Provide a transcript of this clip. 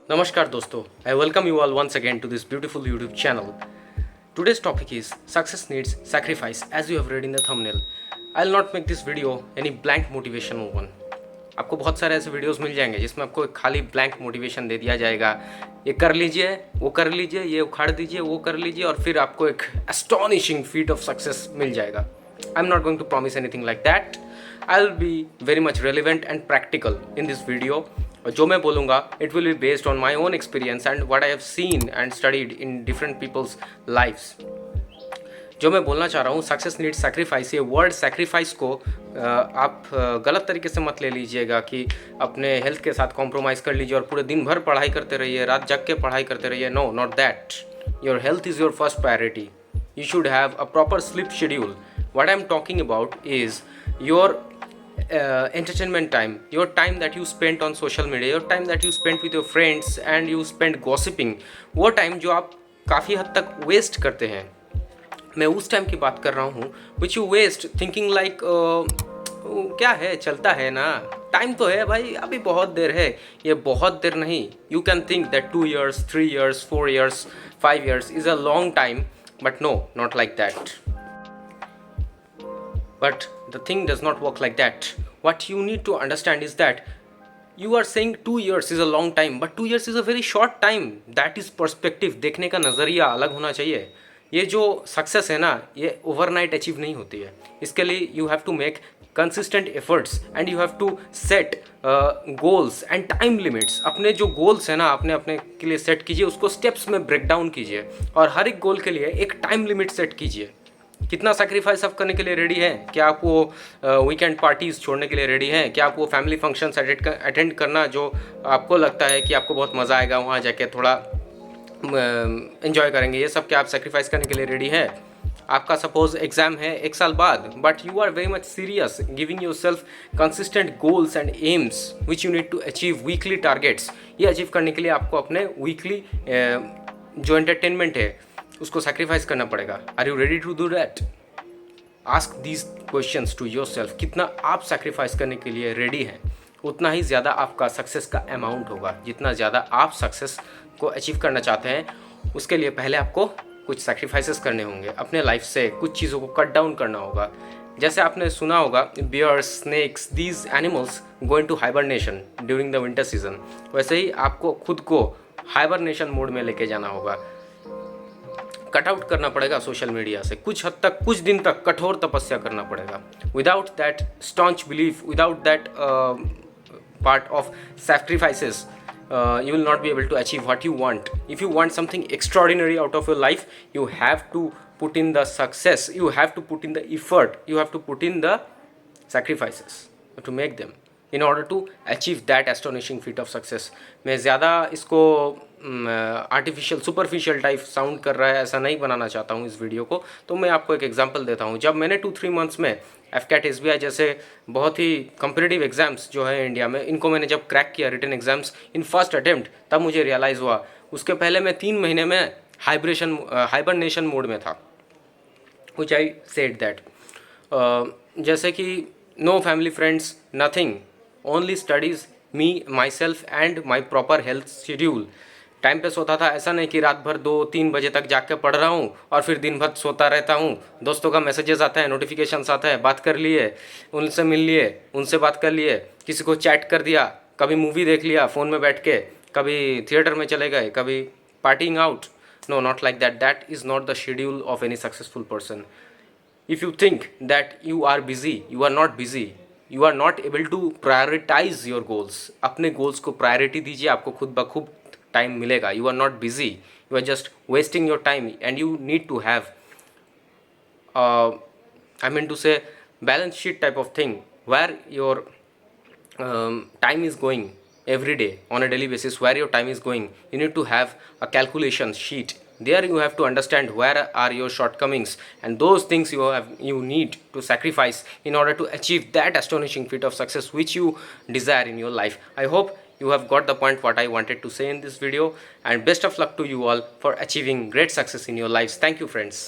Namaskar dosto. I welcome you all once again to this beautiful YouTube channel. Today's topic is success needs sacrifice, as you have read in the thumbnail. I'll not make this video any blank motivational one. आपको बहुत सारे ऐसे videos मिल जाएंगे जिसमें आपको एक खाली blank motivation दे दिया जाएगा, ये कर लीजिए, वो कर लीजिए, ये उखाड़ दीजिए, वो कर लीजिए और फिर आपको एक एस्टोनिशिंग फीट ऑफ सक्सेस मिल जाएगा. I am not going to promise anything like that. I will be very much relevant and practical in this video. और जो मैं बोलूँगा it will be based on my own experience and what I have seen and studied in different peoples lifes. जो मैं बोलना चाह रहा हूँ, सक्सेस नीड्स सैक्रिफाइस, ये वर्ड सैक्रिफाइस को आप गलत तरीके से मत ले लीजिएगा कि अपने हेल्थ के साथ कॉम्प्रोमाइज़ कर लीजिए और पूरे दिन भर पढ़ाई करते रहिए, रात जग के पढ़ाई करते रहिए. No, not that. Your health is your first priority. You should have a proper sleep schedule. What I am talking about is your entertainment time, your time that you spent on social media, your time that you spent with your friends and you spent gossiping. वो time जो आप काफ़ी हद तक waste करते हैं, मैं उस टाइम की बात कर रहा हूँ which you waste thinking like क्या है, चलता है ना, टाइम तो है भाई, अभी बहुत देर है. ये बहुत देर नहीं. You can think that 2 years, 3 years, 4 years, 5 years is a long time, but no, not like that. But the thing does not work like that. What you need to understand is that you are saying 2 years is a long time, but 2 years is a very short time. That is perspective. देखने का नज़रिया अलग होना चाहिए. ये जो success है ना, ये ओवरनाइट अचीव नहीं होती है. इसके लिए you have to make consistent efforts and you have to set goals and time limits. अपने जो गोल्स है ना, अपने अपने के लिए सेट कीजिए, उसको स्टेप्स में ब्रेक डाउन कीजिए और हर एक गोल के लिए एक टाइम लिमिट सेट कीजिए. कितना सैक्रिफाइस आप करने के लिए रेडी हैं? क्या आप वो वीकेंड पार्टीज़ छोड़ने के लिए रेडी हैं? क्या आप वो फैमिली फंक्शंस अटेंड करना जो आपको लगता है कि आपको बहुत मज़ा आएगा, वहाँ जाके थोड़ा एंजॉय करेंगे, ये सब क्या आप सैक्रिफाइस करने के लिए रेडी हैं? आपका सपोज एग्ज़ाम है 1 साल बाद, but you are very much serious, giving yourself consistent goals and aims which you need to achieve, weekly targets. ये अचीव करने के लिए आपको अपने वीकली जो एंटरटेनमेंट है उसको सैक्रिफाइस करना पड़ेगा. Are you ready to do that? Ask these questions to yourself. कितना आप सैक्रिफाइस करने के लिए रेडी हैं, उतना ही ज़्यादा आपका सक्सेस का अमाउंट होगा. जितना ज़्यादा आप सक्सेस को अचीव करना चाहते हैं, उसके लिए पहले आपको कुछ सैक्रिफाइसेस करने होंगे. अपने लाइफ से कुछ चीज़ों को कट डाउन करना होगा. जैसे आपने सुना होगा, bears, snakes, these animals go into hibernation during the winter season. वैसे ही आपको खुद को हाइबरनेशन मोड में लेके जाना होगा. कट आउट करना पड़ेगा सोशल मीडिया से. कुछ हद तक, कुछ दिन तक कठोर तपस्या करना पड़ेगा. Without that staunch belief, without that part of sacrifices, you will not be able to achieve what you want. If you want something extraordinary out of your life, you have to put in the success, you have to put in the effort, you have to put in the sacrifices to make them in order to achieve that astonishing feat of success. मैं ज़्यादा इसको artificial, superficial type sound कर रहा है ऐसा नहीं बनाना चाहता हूँ इस वीडियो को. तो मैं आपको एक एग्जांपल देता हूँ. जब मैंने 2-3 मंथ्स में एफकैट, एसबीआई जैसे बहुत ही कम्पिटिटिव एग्ज़ाम्स जो है इंडिया में, इनको मैंने जब क्रैक किया, written exams in first attempt, तब मुझे रियलाइज़ हुआ. उसके पहले मैं 3 महीने में हाइबरनेशन मोड में था. विच आई सेड दैट, जैसे कि no family friends, nothing, only studies, me, myself and my proper health schedule. Time पे सोता था. ऐसा नहीं कि रात भर 2-3 बजे तक जाग के पढ़ रहा हूँ और फिर दिन भर सोता रहता हूँ. दोस्तों का मैसेजेस आता है, नोटिफिकेशंस आता है, बात कर लिए, उनसे मिल लिए, उनसे बात कर लिए, किसी को चैट कर दिया, कभी मूवी देख लिया फ़ोन में बैठ के, कभी थिएटर में चले गए, कभी partying out. No, not like that. That is not the schedule of any successful person. If you think that you are busy, you are not busy. You are not able to prioritize your goals. अपने goals को priority दीजिए, आपको खुद ब खुद time मिलेगा. You are not busy. You are just wasting your time and you need to have I mean to say balance sheet type of thing where your time is going every day on a daily basis, where your time is going. You need to have a calculation sheet. There you have to understand where are your shortcomings and those things you need to sacrifice in order to achieve that astonishing feat of success which you desire in your life. I hope you have got the point what I wanted to say in this video, and best of luck to you all for achieving great success in your lives. Thank you friends.